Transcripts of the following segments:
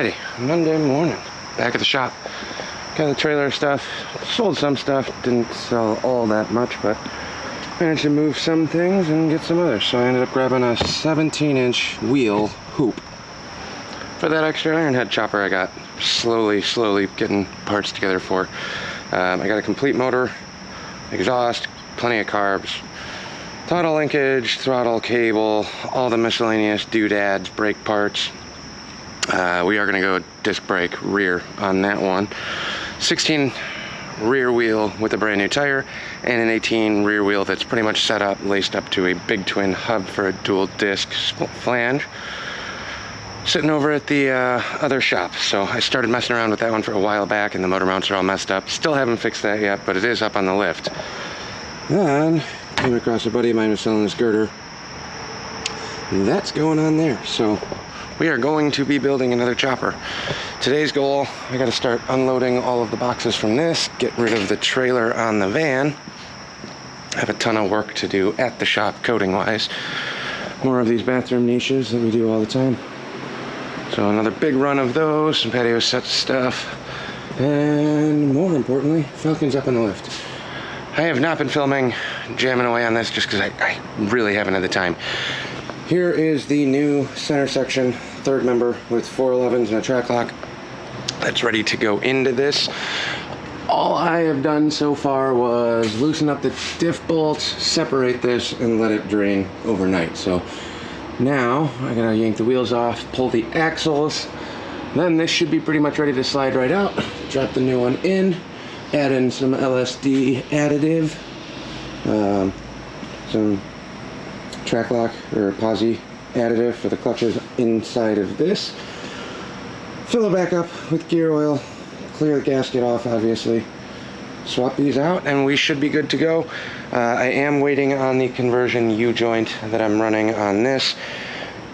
Alrighty, Monday morning, back at the shop. Got the trailer stuff, sold some stuff, didn't sell all that much, but managed to move some things and get some others. So I ended up grabbing a 17-inch wheel hoop for that extra iron head chopper I got. Slowly getting parts together for. I got a complete motor, exhaust, plenty of carbs, throttle linkage, throttle cable, all the miscellaneous doodads, brake parts. We are going to go disc brake rear on that one. 16 rear wheel with a brand new tire and an 18 rear wheel that's pretty much set up, laced up to a big twin hub for a dual disc flange. Sitting over at the other shop. So I started messing around with that one for a while back and the motor mounts are all messed up. Still haven't fixed that yet, but it is up on the lift. Then came across a buddy of mine who's selling this girder. That's going on there. So we are going to be building another chopper. Today's goal, I got to start unloading all of the boxes from this, get rid of the trailer on the van. I have a ton of work to do at the shop coating wise. More of these bathroom niches that we do all the time. So another big run of those, some patio set stuff, and more importantly, Falcon's up on the lift. I have not been filming, jamming away on this just because I really haven't had the time. Here is the new center section, third member with 411s and a track lock that's ready to go into this. All I have done so far was loosen up the diff bolts, separate this, and let it drain overnight. So now I gotta yank the wheels off, pull the axles, then this should be pretty much ready to slide right out. Drop the new one in, add in some LSD additive, some track lock or posi additive for the clutches inside of this. Fill it back up with gear oil, clear the gasket off obviously, swap these out, and we should be good to go. I am waiting on the conversion U-joint that I'm running on this.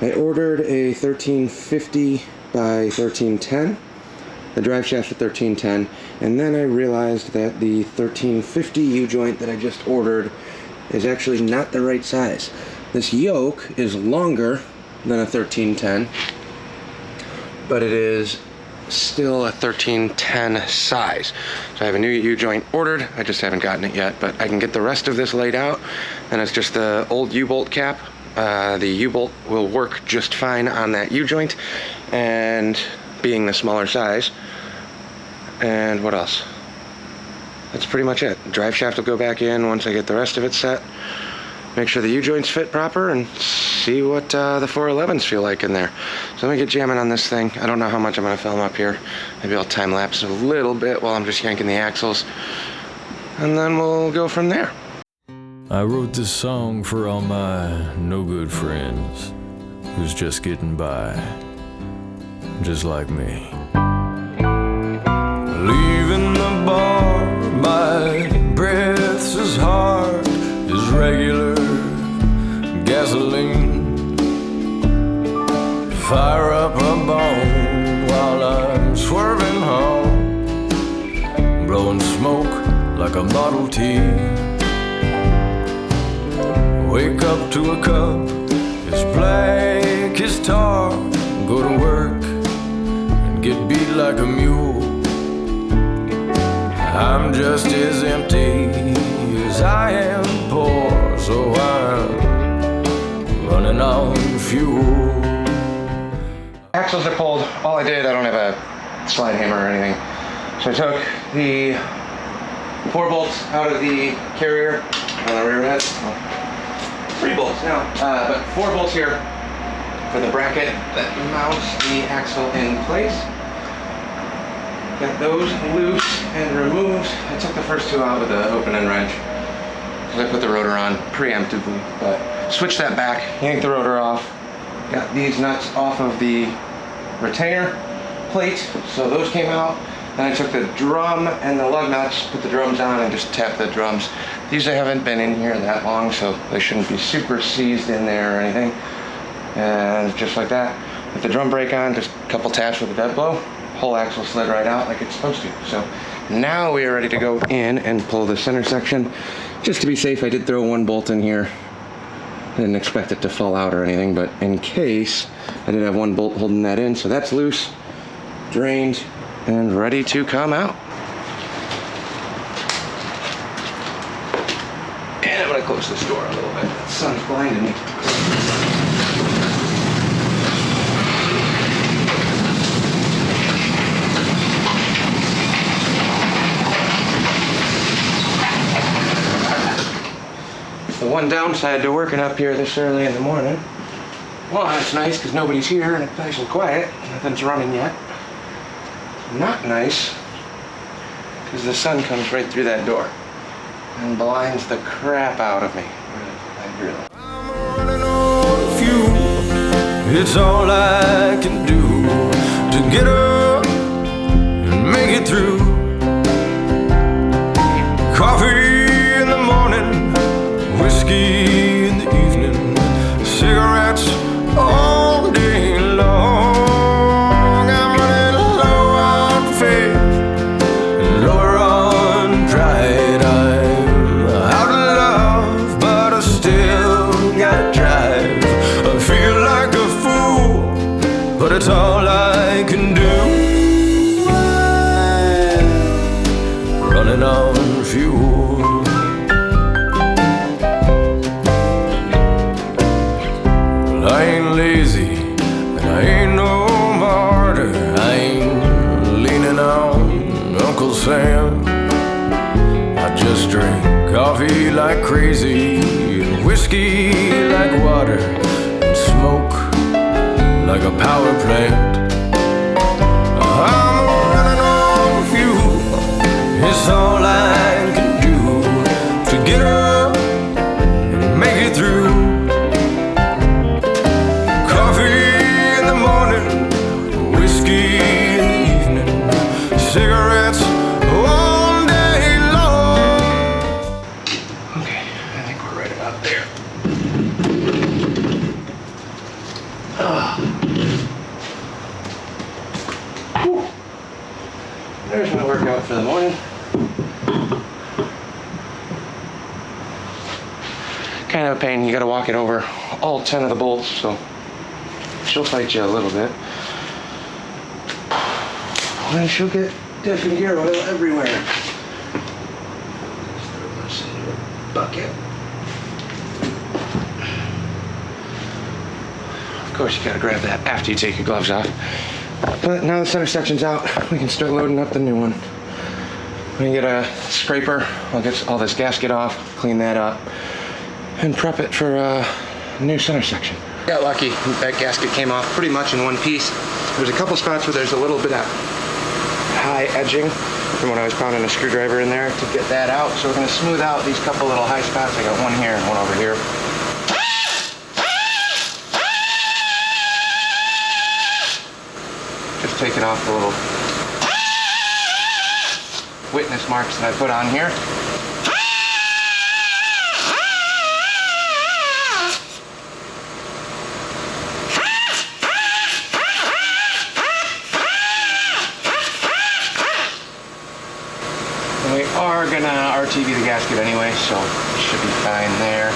I ordered a 1350 by 1310, the drive shaft at 1310, and then I realized that the 1350 U-joint that I just ordered is actually not the right size. This yoke is longer than a 1310, but it is still a 1310 size. So I have a new U-joint ordered, I just haven't gotten it yet, but I can get the rest of this laid out, and it's just the old U-bolt cap. The U-bolt will work just fine on that U-joint, and being the smaller size. And what else? That's pretty much it. Drive shaft will go back in once I get the rest of it set. Make sure the U-joints fit proper and see what the 411s feel like in there. So let me get jamming on this thing. I don't know how much I'm going to film up here. Maybe I'll time lapse a little bit while I'm just yanking the axles. And then we'll go from there. I wrote this song for all my no-good friends who's just getting by, just like me. Leaving the bar, my breath's as hard as regular gasoline. Fire up a bone while I'm swerving home, blowing smoke like a Model T. Wake up to a cup as black as tar, go to work and get beat like a mule. I'm just as empty as I am poor, so I'm running on fuel. Axles are pulled. All I did, I don't have a slide hammer or anything. So I took the 4 bolts out of the carrier on the rear end. 3 bolts now, but 4 bolts here for the bracket that mounts the axle in place. Got those loose and removed. I took the first 2 out with the open end wrench. I put the rotor on preemptively, but switched that back, yanked the rotor off. Got these nuts off of the retainer plate, so those came out. Then I took the drum and the lug nuts, put the drums on, and just tapped the drums. These haven't been in here that long, so they shouldn't be super seized in there or anything. And just like that, with the drum brake on, just a couple taps with a dead blow, whole axle slid right out like it's supposed to. So now we are ready to go in and pull the center section. Just to be safe, I did throw 1 bolt in here. I didn't expect it to fall out or anything, but in case, I did have 1 bolt holding that in, so that's loose. drained, and ready to come out. And I'm gonna close this door a little bit. The sun's blinding me. The one downside to working up here this early in the morning, well, it's nice because nobody's here and it's nice and quiet. Nothing's running yet. Not nice because the sun comes right through that door and blinds the crap out of me. I'm running on fuel. It's all I can do to get up and make it through. Coffee in the morning, whiskey in the evening, cigarettes all day long. I'm running low on faith, lower on pride. I'm out of love, but I still got drive. I feel like a fool, but it's all I can do. Running on fuel. I ain't lazy, and I ain't no martyr. I ain't leaning on Uncle Sam. I just drink coffee like crazy, and whiskey like water, and smoke like a power plant. I'm running on fuel. It's all I can do to get up and make it through. Cigarettes all day long. Okay, I think we're right about there. There's my workout for the morning. Kind of a pain, you gotta walk it over all 10 of the bolts, so she'll fight you a little bit. And she'll get different gear oil everywhere. Just throw this into a bucket. Of course, you gotta grab that after you take your gloves off. But now the center section's out, we can start loading up the new one. We can get a scraper. I'll get all this gasket off, clean that up, and prep it for a new center section. Got lucky, that gasket came off pretty much in one piece. There's a couple spots where there's a little bit of high edging from when I was pounding a screwdriver in there to get that out. So we're gonna smooth out these couple little high spots. I got one here and one over here. Just taking off the little witness marks that I put on here. We are gonna RTV the gasket anyway, so it should be fine there.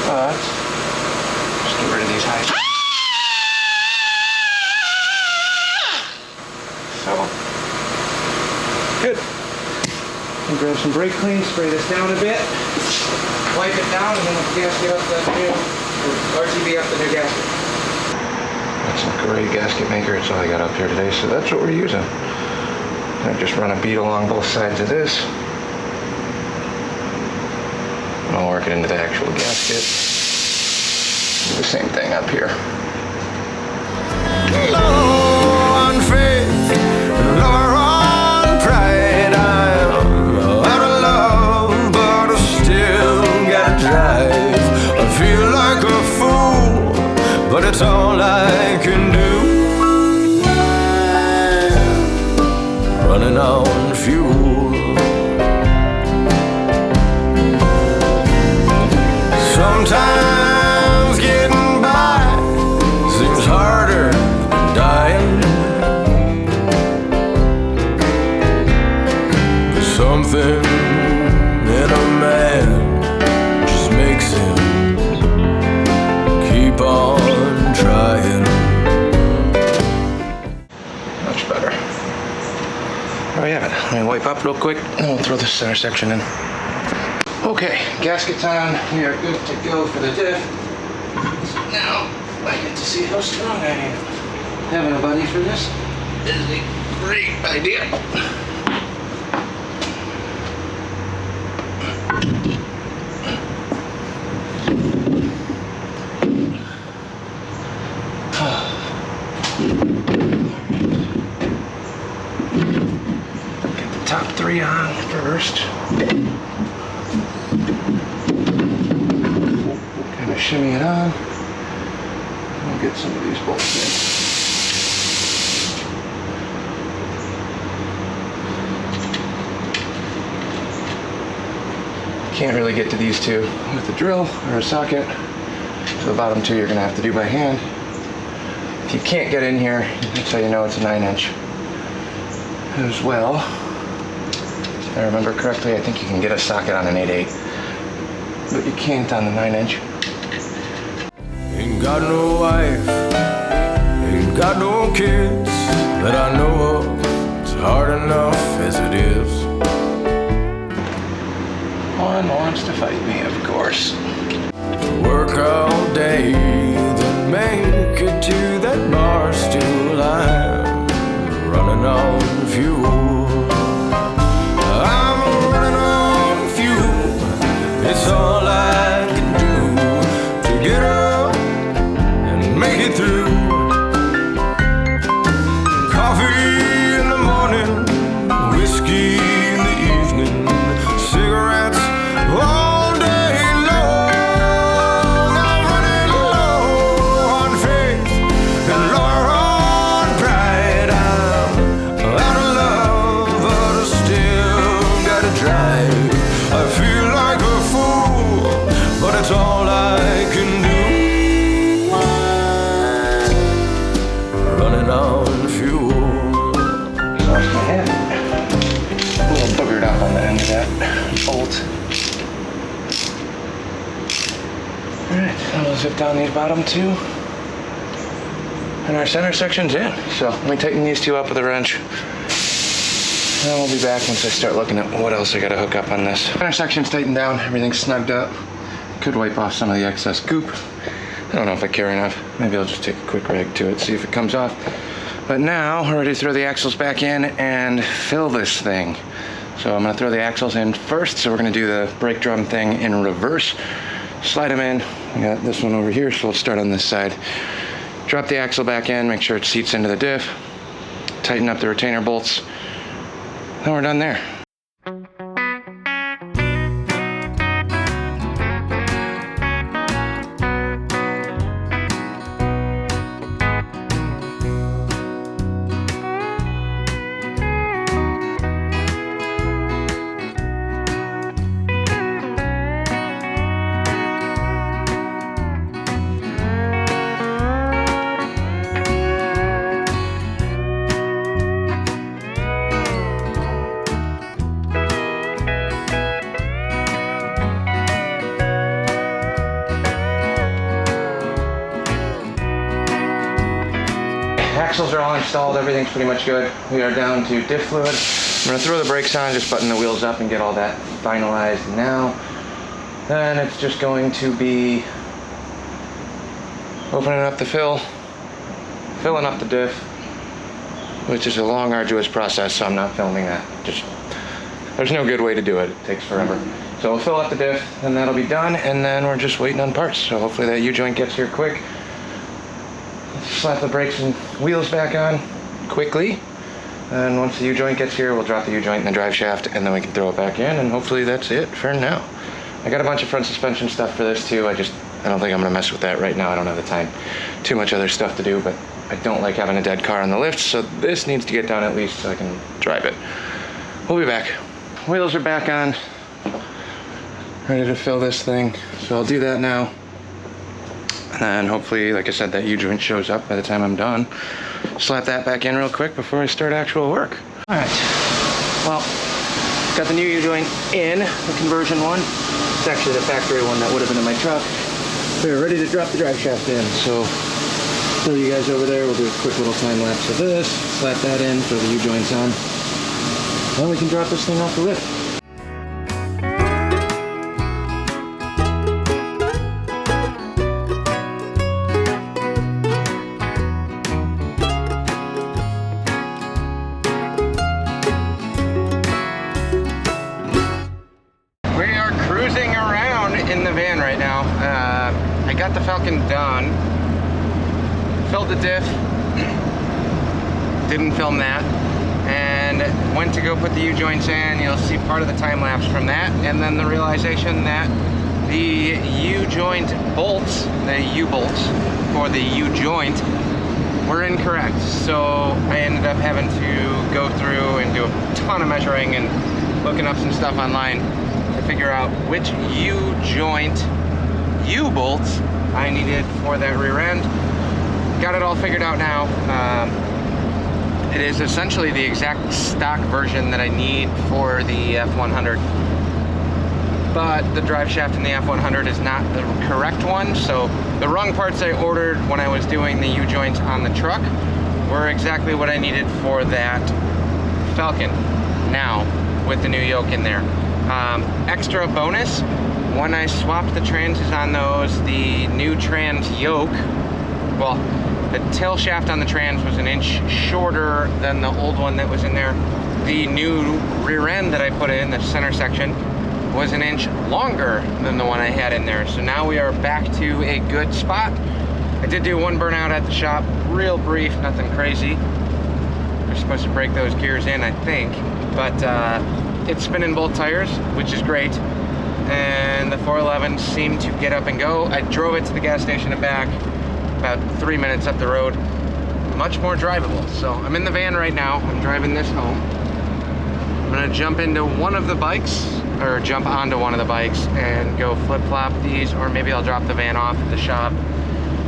But just get rid of these high. So good. And grab some brake clean, spray this down a bit, wipe it down, and then we'll gasket up the new, or RTV up the new gasket. That's a great gasket maker. It's all I got up here today, so that's what we're using. I just run a bead along both sides of this. And I'll work it into the actual gasket. Do the same thing up here. Low on faith, lower on pride. I'm out of love, but I still got drive. I feel like a fool, but it's all I can do. Running on fuel. Sometimes getting by seems harder than dying. But something in a man just makes him keep on trying. Much better. probably have it. Let me wipe up real quick, and we'll throw this center section in. Okay, gasket's on. We are good to go for the diff. So now I get to see how strong I am. Having a buddy for this is a great idea. Get the top 3 on first. Kind of shimmy it on. We'll get some of these bolts in. Can't really get to these two with a drill or a socket. So the bottom 2 you're gonna have to do by hand. If you can't get in here, that's how you know it's a 9-inch. As well, if I remember correctly, I think you can get a socket on an 8/8, but you can't on the 9-inch. Ain't got no wife, ain't got no kids that I know of. It's hard enough as it is. One wants to fight me, of course. Work all day, then make it to that bar still alive, running on fuel. I'm running on fuel. It's all I can do to get up and make it through. Coffee in the morning, whiskey in the evening, cigarettes all day long. I'm running low on faith and lower on pride. I'm out of love, but I still gotta drive. I feel like a fool, but it's all I can do. Running on fuel. Lost my head. A little boogered up on the end of that bolt. Alright, now we'll zip down these bottom 2. And our center section's in. So let me tighten these 2 up with a wrench. And then we'll be back once I start looking at what else I gotta hook up on this. Center section's tightened down, everything's snugged up. Could wipe off some of the excess goop. I don't know if I care enough. Maybe I'll just take a quick rag to it, see if it comes off. But now we're ready to throw the axles back in and fill this thing. So I'm gonna throw the axles in first. So we're gonna do the brake drum thing in reverse. Slide them in. We got this one over here, so we'll start on this side. Drop the axle back in, make sure it seats into the diff. Tighten up the retainer bolts. Then we're done there. Axles are all installed, everything's pretty much good. We are down to diff fluid. I'm gonna throw the brakes on, just button the wheels up and get all that finalized now. Then it's just going to be opening up the fill, filling up the diff, which is a long, arduous process, so I'm not filming that. There's no good way to do it. It takes forever. So we'll fill up the diff, and that'll be done, and then we're just waiting on parts. So hopefully that U-joint gets here quick. Slap the brakes and wheels back on quickly. And once the U-joint gets here, we'll drop the U-joint in the drive shaft, and then we can throw it back in, and hopefully that's it for now. I got a bunch of front suspension stuff for this too. I don't think I'm gonna mess with that right now. I don't have the time. Too much other stuff to do, but I don't like having a dead car on the lift, so this needs to get down at least so I can drive it. We'll be back. Wheels are back on. Ready to fill this thing. So I'll do that now. And then hopefully, like I said, that U-joint shows up by the time I'm done. Slap that back in real quick before I start actual work. All right, well, got the new U-joint in, the conversion one. It's actually the factory one that would have been in my truck. We're ready to drop the drive shaft in. So, throw you guys over there. We'll do a quick little time lapse of this. Slap that in, throw the U-joints on. Now we can drop this thing off the lift. We are cruising around in the van right now. I got the Falcon done. Filled the diff. Didn't film that. And went to go put the U-joints in. You'll see part of the time lapse from that. And then the realization that the U-joint bolts, the U-bolts for the U-joint, were incorrect. So I ended up having to go through and do a ton of measuring and looking up some stuff online to figure out which U-joint U-bolts I needed for that rear end. Got it all figured out now. It is essentially the exact stock version that I need for the F100. But the drive shaft in the F100 is not the correct one, so the wrong parts I ordered when I was doing the U-joints on the truck were exactly what I needed for that Falcon now with the new yoke in there. Extra bonus, when I swapped the transes on those, the new trans yoke, well, the tail shaft on the trans was an inch shorter than the old one that was in there. The new rear end that I put in, the center section, was an inch longer than the one I had in there. So now we are back to a good spot. I did do one burnout at the shop, real brief, nothing crazy. We're supposed to break those gears in, I think. But it's spinning both tires, which is great. And the 411 seemed to get up and go. I drove it to the gas station and back, about 3 minutes up the road. Much more drivable. So I'm in the van right now. I'm driving this home. I'm gonna jump into one of the bikes, or jump onto one of the bikes and go flip-flop these, or maybe I'll drop the van off at the shop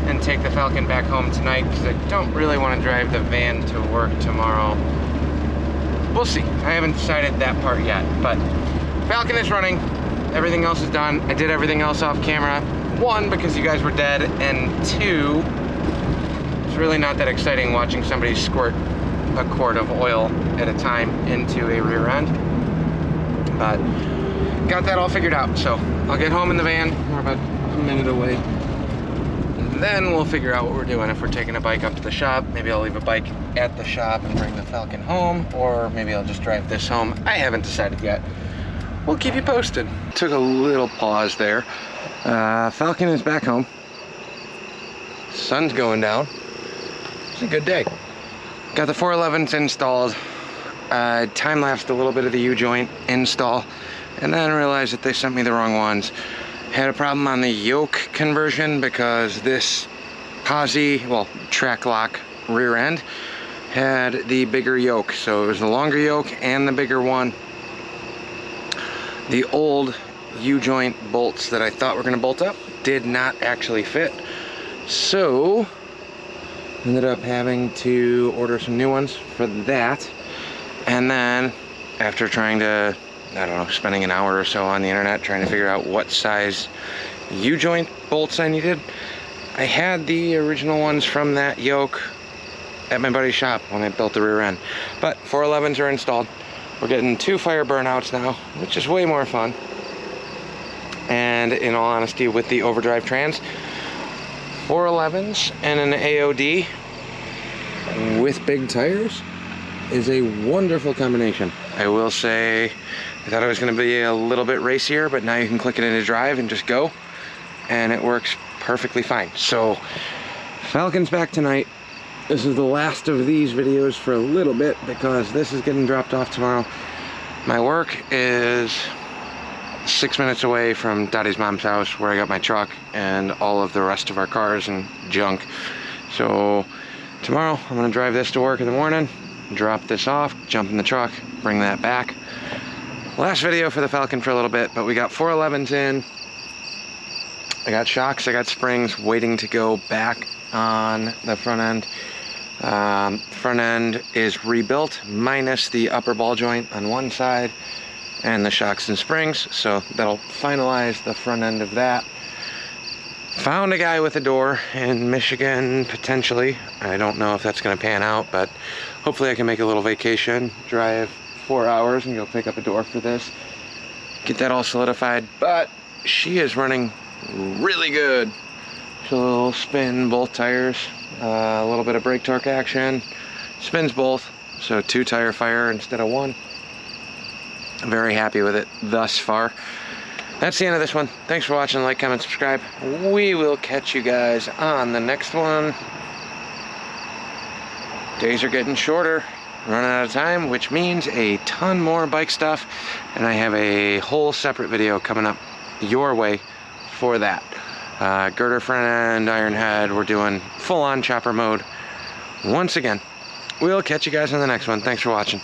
and take the Falcon back home tonight, because I don't really want to drive the van to work tomorrow. We'll see. I haven't decided that part yet, but Falcon is running. Everything else is done. I did everything else off camera. One, because you guys were dead, and two, it's really not that exciting watching somebody squirt a quart of oil at a time into a rear end. But got that all figured out, so I'll get home in the van. We're about a minute away. And then we'll figure out what we're doing. If we're taking a bike up to the shop, maybe I'll leave a bike at the shop and bring the Falcon home, or maybe I'll just drive this home. I haven't decided yet. We'll keep you posted. Took a little pause there. Falcon is back home. Sun's going down. It's a good day. Got the 411s installed. Time-lapsed a little bit of the U-joint install, and then realized that they sent me the wrong ones. Had a problem on the yoke conversion because this posi, well, track lock rear end, had the bigger yoke. So it was the longer yoke and the bigger one. The old U-joint bolts that I thought were going to bolt up did not actually fit. So ended up having to order some new ones for that. And then after trying to, I don't know, spending an hour or so on the internet trying to figure out what size U-joint bolts I needed, I had the original ones from that yoke at my buddy's shop when I built the rear end. But 411s are installed. We're getting 2 fire burnouts now, which is way more fun. And in all honesty, with the overdrive trans, 411s and an AOD with big tires is a wonderful combination. I will say, I thought it was going to be a little bit racier, but now you can click it into drive and just go, and it works perfectly fine. So Falcon's back tonight. This is the last of these videos for a little bit because this is getting dropped off tomorrow. My work is 6 minutes away from Daddy's mom's house, where I got my truck and all of the rest of our cars and junk. So tomorrow I'm gonna drive this to work in the morning, drop this off, jump in the truck, bring that back. Last video for the Falcon for a little bit, but we got 411s in. I got shocks, I got springs waiting to go back on the front end. Front end is rebuilt minus the upper ball joint on one side and the shocks and springs, so that'll finalize the front end of that. Found a guy with a door in Michigan, potentially. I don't know if that's going to pan out, but hopefully I can make a little vacation, drive 4 hours and go pick up a door for this. Get that all solidified, but she is running really good. She'll spin both tires, a little bit of brake torque action, spins both, so 2 tire fire instead of 1. I'm very happy with it thus far. That's the end of this one. Thanks for watching. Like, comment, subscribe. We will catch you guys on the next one. Days are getting shorter, running out of time, which means a ton more bike stuff, and I have a whole separate video coming up your way for that. Girder front end, iron head, we're doing full-on chopper mode once again. We'll catch you guys in the next one. Thanks for watching.